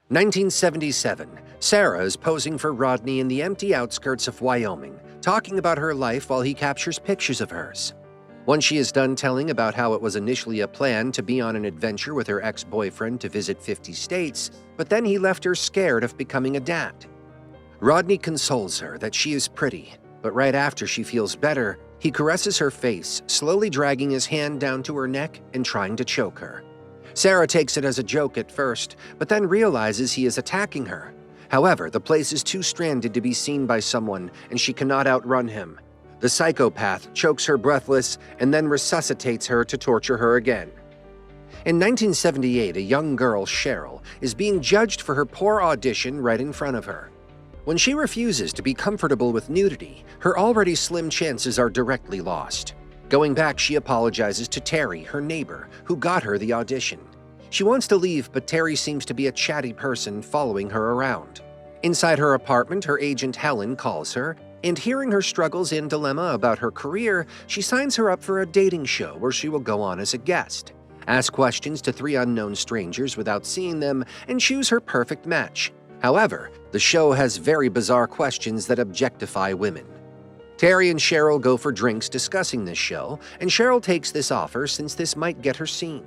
1977. Sarah is posing for Rodney in the empty outskirts of Wyoming, talking about her life while he captures pictures of hers. Once she is done telling about how it was initially a plan to be on an adventure with her ex-boyfriend to visit 50 states, but then he left her scared of becoming a dad. Rodney consoles her that she is pretty, but right after she feels better, he caresses her face, slowly dragging his hand down to her neck and trying to choke her. Sarah takes it as a joke at first, but then realizes he is attacking her. However, the place is too stranded to be seen by someone, and she cannot outrun him. The psychopath chokes her breathless and then resuscitates her to torture her again. In 1978, a young girl, Cheryl, is being judged for her poor audition right in front of her. When she refuses to be comfortable with nudity, her already slim chances are directly lost. Going back, she apologizes to Terry, her neighbor, who got her the audition. She wants to leave, but Terry seems to be a chatty person following her around. Inside her apartment, her agent Helen calls her, and hearing her struggles and dilemma about her career, she signs her up for a dating show where she will go on as a guest, ask questions to 3 unknown strangers without seeing them, and choose her perfect match. However, the show has very bizarre questions that objectify women. Terry and Cheryl go for drinks discussing this show, and Cheryl takes this offer since this might get her seen.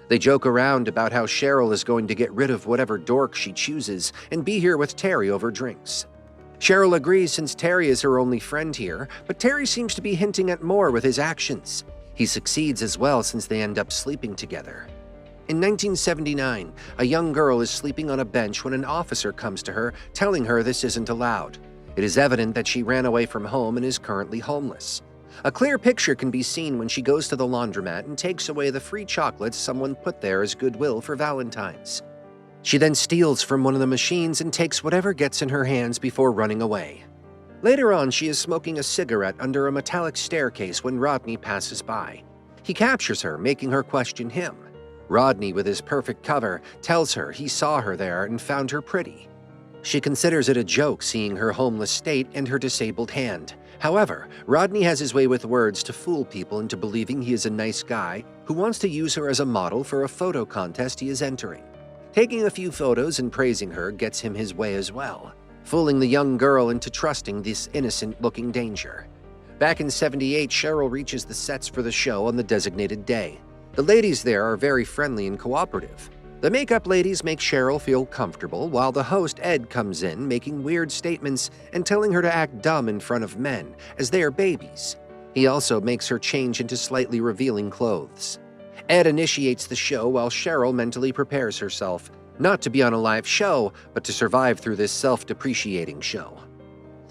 They joke around about how Cheryl is going to get rid of whatever dork she chooses and be here with Terry over drinks. Cheryl agrees since Terry is her only friend here, but Terry seems to be hinting at more with his actions. He succeeds as well since they end up sleeping together. In 1979, a young girl is sleeping on a bench when an officer comes to her, telling her this isn't allowed. It is evident that she ran away from home and is currently homeless. A clear picture can be seen when she goes to the laundromat and takes away the free chocolates someone put there as goodwill for Valentine's. She then steals from one of the machines and takes whatever gets in her hands before running away. Later on, she is smoking a cigarette under a metallic staircase when Rodney passes by. He captures her, making her question him. Rodney, with his perfect cover, tells her he saw her there and found her pretty. She considers it a joke seeing her homeless state and her disabled hand. However, Rodney has his way with words to fool people into believing he is a nice guy who wants to use her as a model for a photo contest he is entering. Taking a few photos and praising her gets him his way as well, fooling the young girl into trusting this innocent-looking danger. Back in '78, Cheryl reaches the sets for the show on the designated day. The ladies there are very friendly and cooperative. The makeup ladies make Cheryl feel comfortable, while the host Ed comes in making weird statements and telling her to act dumb in front of men, as they are babies. He also makes her change into slightly revealing clothes. Ed initiates the show while Cheryl mentally prepares herself, not to be on a live show, but to survive through this self-depreciating show.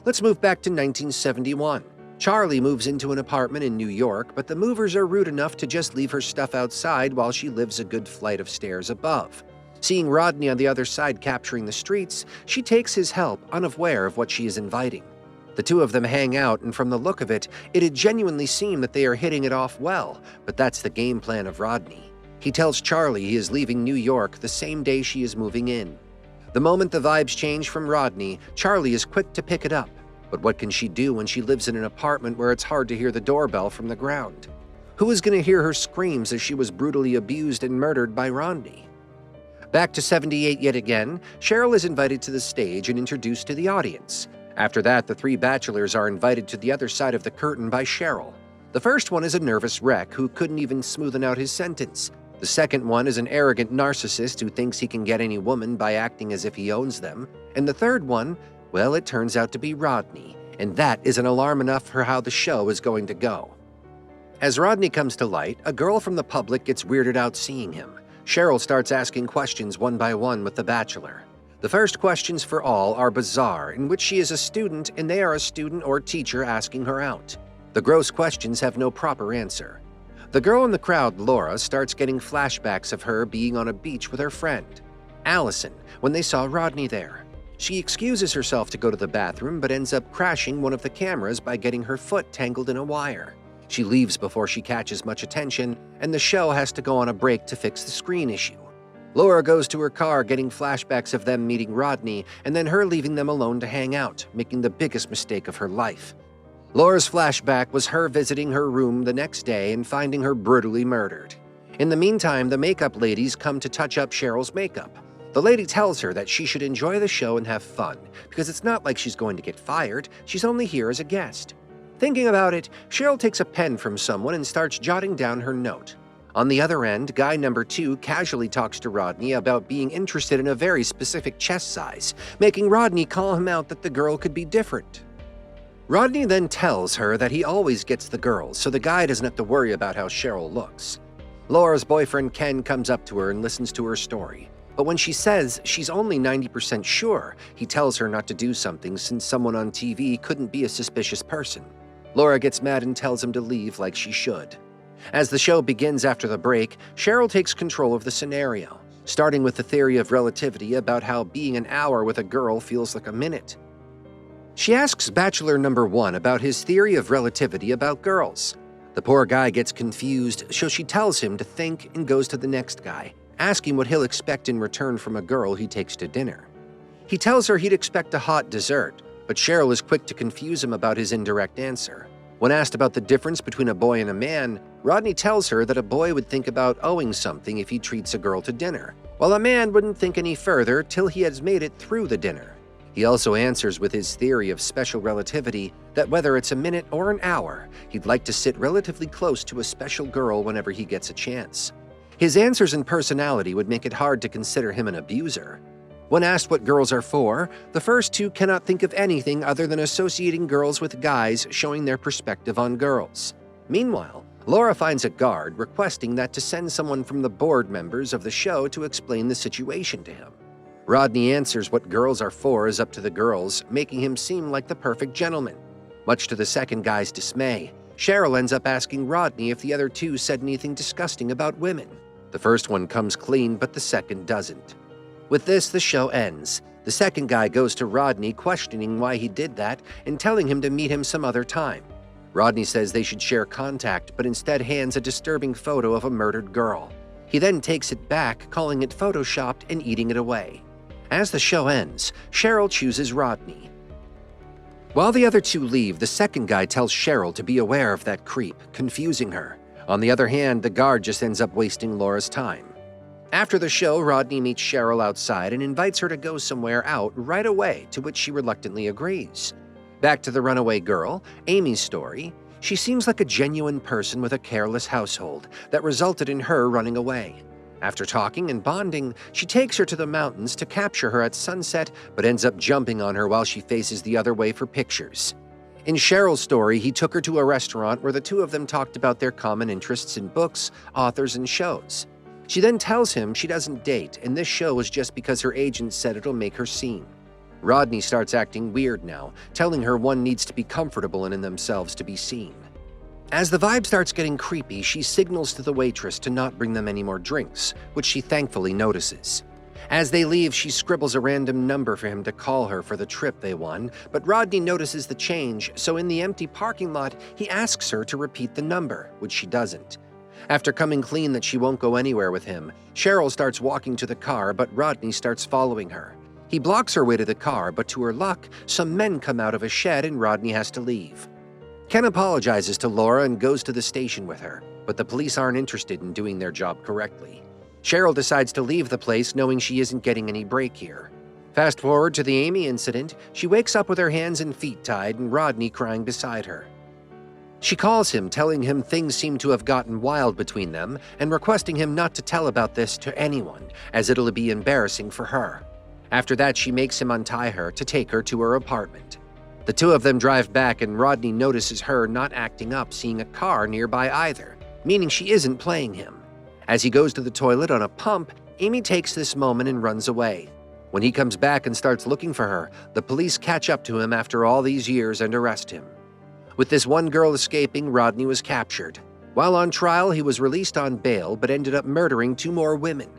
Let's move back to 1971. Charlie moves into an apartment in New York, but the movers are rude enough to just leave her stuff outside while she lives a good flight of stairs above. Seeing Rodney on the other side capturing the streets, she takes his help, unaware of what she is inviting. The two of them hang out, and from the look of it, it'd genuinely seem that they are hitting it off well, but that's the game plan of Rodney. He tells Charlie he is leaving New York the same day she is moving in. The moment the vibes change from Rodney, Charlie is quick to pick it up. But what can she do when she lives in an apartment where it's hard to hear the doorbell from the ground? Who is going to hear her screams as she was brutally abused and murdered by Rodney? Back to '78 yet again, Cheryl is invited to the stage and introduced to the audience. After that, the 3 bachelors are invited to the other side of the curtain by Cheryl. The first one is a nervous wreck who couldn't even smoothen out his sentence. The second one is an arrogant narcissist who thinks he can get any woman by acting as if he owns them. And the third one, well, it turns out to be Rodney, and that is an alarm enough for how the show is going to go. As Rodney comes to light, a girl from the public gets weirded out seeing him. Cheryl starts asking questions one by one with the bachelor. The first questions for all are bizarre, in which she is a student and they are a student or teacher asking her out. The gross questions have no proper answer. The girl in the crowd, Laura, starts getting flashbacks of her being on a beach with her friend, Allison, when they saw Rodney there. She excuses herself to go to the bathroom but ends up crashing one of the cameras by getting her foot tangled in a wire. She leaves before she catches much attention, and the show has to go on a break to fix the screen issue. Laura goes to her car getting flashbacks of them meeting Rodney and then her leaving them alone to hang out, making the biggest mistake of her life. Laura's flashback was her visiting her room the next day and finding her brutally murdered. In the meantime, the makeup ladies come to touch up Cheryl's makeup. The lady tells her that she should enjoy the show and have fun, because it's not like she's going to get fired, she's only here as a guest. Thinking about it, Cheryl takes a pen from someone and starts jotting down her note. On the other end, guy number 2 casually talks to Rodney about being interested in a very specific chest size, making Rodney call him out that the girl could be different. Rodney then tells her that he always gets the girls, so the guy doesn't have to worry about how Cheryl looks. Laura's boyfriend Ken comes up to her and listens to her story. But when she says she's only 90% sure, he tells her not to do something since someone on TV couldn't be a suspicious person. Laura gets mad and tells him to leave like she should. As the show begins after the break, Cheryl takes control of the scenario, starting with the theory of relativity about how being an hour with a girl feels like a minute. She asks Bachelor number 1 about his theory of relativity about girls. The poor guy gets confused, so she tells him to think and goes to the next guy, asking what he'll expect in return from a girl he takes to dinner. He tells her he'd expect a hot dessert, but Cheryl is quick to confuse him about his indirect answer. When asked about the difference between a boy and a man, Rodney tells her that a boy would think about owing something if he treats a girl to dinner, while a man wouldn't think any further till he has made it through the dinner. He also answers with his theory of special relativity that whether it's a minute or an hour, he'd like to sit relatively close to a special girl whenever he gets a chance. His answers and personality would make it hard to consider him an abuser. When asked what girls are for, the first 2 cannot think of anything other than associating girls with guys, showing their perspective on girls. Meanwhile, Laura finds a guard requesting that to send someone from the board members of the show to explain the situation to him. Rodney answers what girls are for is up to the girls, making him seem like the perfect gentleman. Much to the second guy's dismay, Cheryl ends up asking Rodney if the other 2 said anything disgusting about women. The first one comes clean, but the second doesn't. With this, the show ends. The second guy goes to Rodney, questioning why he did that and telling him to meet him some other time. Rodney says they should share contact, but instead hands a disturbing photo of a murdered girl. He then takes it back, calling it photoshopped and eating it away. As the show ends, Cheryl chooses Rodney. While the other 2 leave, the second guy tells Cheryl to be aware of that creep, confusing her. On the other hand, the guard just ends up wasting Laura's time. After the show, Rodney meets Cheryl outside and invites her to go somewhere out right away, to which she reluctantly agrees. Back to the runaway girl, Amy's story. She seems like a genuine person with a careless household that resulted in her running away. After talking and bonding, she takes her to the mountains to capture her at sunset, but ends up jumping on her while she faces the other way for pictures. In Cheryl's story, he took her to a restaurant where the 2 of them talked about their common interests in books, authors, and shows. She then tells him she doesn't date, and this show is just because her agent said it'll make her seen. Rodney starts acting weird now, telling her one needs to be comfortable in themselves to be seen. As the vibe starts getting creepy, she signals to the waitress to not bring them any more drinks, which she thankfully notices. As they leave, she scribbles a random number for him to call her for the trip they won, but Rodney notices the change, so in the empty parking lot, he asks her to repeat the number, which she doesn't. After coming clean that she won't go anywhere with him, Cheryl starts walking to the car, but Rodney starts following her. He blocks her way to the car, but to her luck, some men come out of a shed and Rodney has to leave. Ken apologizes to Laura and goes to the station with her, but the police aren't interested in doing their job correctly. Cheryl decides to leave the place knowing she isn't getting any break here. Fast forward to the Amy incident, she wakes up with her hands and feet tied and Rodney crying beside her. She calls him, telling him things seem to have gotten wild between them and requesting him not to tell about this to anyone, as it'll be embarrassing for her. After that, she makes him untie her to take her to her apartment. The 2 of them drive back and Rodney notices her not acting up, seeing a car nearby either, meaning she isn't playing him. As he goes to the toilet on a pump, Amy takes this moment and runs away. When he comes back and starts looking for her, the police catch up to him after all these years and arrest him. With this one girl escaping, Rodney was captured. While on trial, he was released on bail but ended up murdering 2 more women.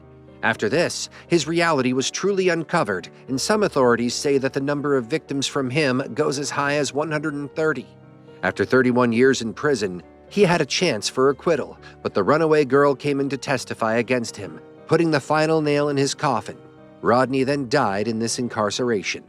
After this, his reality was truly uncovered, and some authorities say that the number of victims from him goes as high as 130. After 31 years in prison, he had a chance for acquittal, but the runaway girl came in to testify against him, putting the final nail in his coffin. Rodney then died in this incarceration.